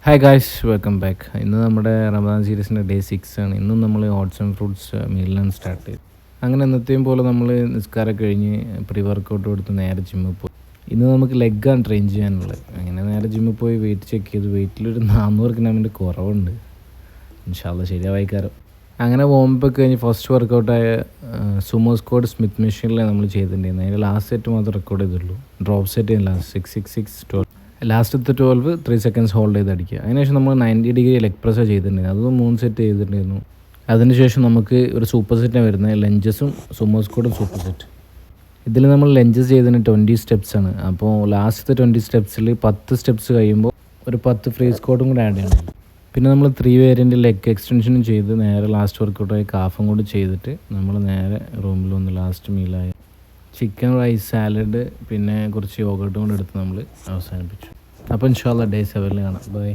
Hi guys, welcome back. ഇന്ന് നമ്മുടെ Ramadan സീരീസിൻ്റെ day 6 ആണ്. ഇന്നും നമ്മൾ ഓട്സ് ആൻഡ് ഫ്രൂട്ട്സ് മീലിനാണ് സ്റ്റാർട്ട് ചെയ്ത്. അങ്ങനെ എന്നത്തെയും പോലെ നമ്മൾ നിസ്കാരമൊക്കെ കഴിഞ്ഞ് പ്രീ വർക്കൗട്ട് കൊടുത്ത് നേരെ ജിമ്മിൽ പോയി. ഇന്ന് നമുക്ക് ലെഗാണ് ട്രെയിൻ ചെയ്യാനുള്ളത്. അങ്ങനെ നേരെ ജിമ്മിൽ പോയി വെയിറ്റ് ചെക്ക് ചെയ്തു. വെയിറ്റിലൊരു 400 ഗ്രാമിൻ്റെ കുറവുണ്ട്. ഇൻഷാ അല്ലാഹ് ശരിയാവായിക്കാരം. അങ്ങനെ വോംപ്പ് കഴിഞ്ഞ് ഫസ്റ്റ് വർക്കൗട്ടായ സുമോ സ്ക്വാഡ് സ്മിത്ത് മെഷീനിൽ നമ്മൾ ചെയ്തിട്ടുണ്ടായിരുന്നു. അതിൻ്റെ ലാസ്റ്റ് സെറ്റ് മാത്രം റെക്കോർഡ് ചെയ്തിട്ടുള്ളൂ. ഡ്രോപ്പ് സെറ്റ് ലാസ്റ്റ് 6 ലാസ്റ്റത്തെ 12 3 സെക്കൻഡ്സ് ഹോൾഡ് ചെയ്ത് അടിക്കുക. അതിനുശേഷം നമ്മൾ 90 ഡിഗ്രി ലെഗ് പ്രസ് ചെയ്തിട്ടുണ്ടായിരുന്നു. അതും 3 സെറ്റ് ചെയ്തിട്ടുണ്ടായിരുന്നു. അതിനുശേഷം നമുക്ക് ഒരു സൂപ്പർ സെറ്റാണ് വരുന്നത്. ലഞ്ചസും സുമോ സ്ക്വാഡും സൂപ്പർ സെറ്റ്. ഇതിൽ നമ്മൾ ലഞ്ചസ് ചെയ്തതിന് 20 സ്റ്റെപ്സാണ്. അപ്പോൾ ലാസ്റ്റത്തെ 20 സ്റ്റെപ്സിൽ 10 സ്റ്റെപ്സ് കഴിയുമ്പോൾ ഒരു 10 ഫ്രീ സ്ക്വാഡും കൂടെ ആഡ് ചെയ്യണം. പിന്നെ നമ്മൾ 3 വേരിയൻ്റ് ലെഗ് എക്സ്റ്റൻഷനും ചെയ്ത് നേരെ ലാസ്റ്റ് വർക്കൗട്ടായി കാഫും കൂടി ചെയ്തിട്ട് നമ്മൾ നേരെ റൂമിൽ വന്ന് ലാസ്റ്റ് മീലായ ചിക്കൻ റൈസ് സാലഡ് പിന്നെ കുറച്ച് യോഗട്ടും കൂടെ എടുത്ത് നമ്മൾ അവസാനിപ്പിച്ചു. അപ്പോൾ ഇൻഷാ അല്ലാഹ് ഡേ 7 കാണാം. ബൈ.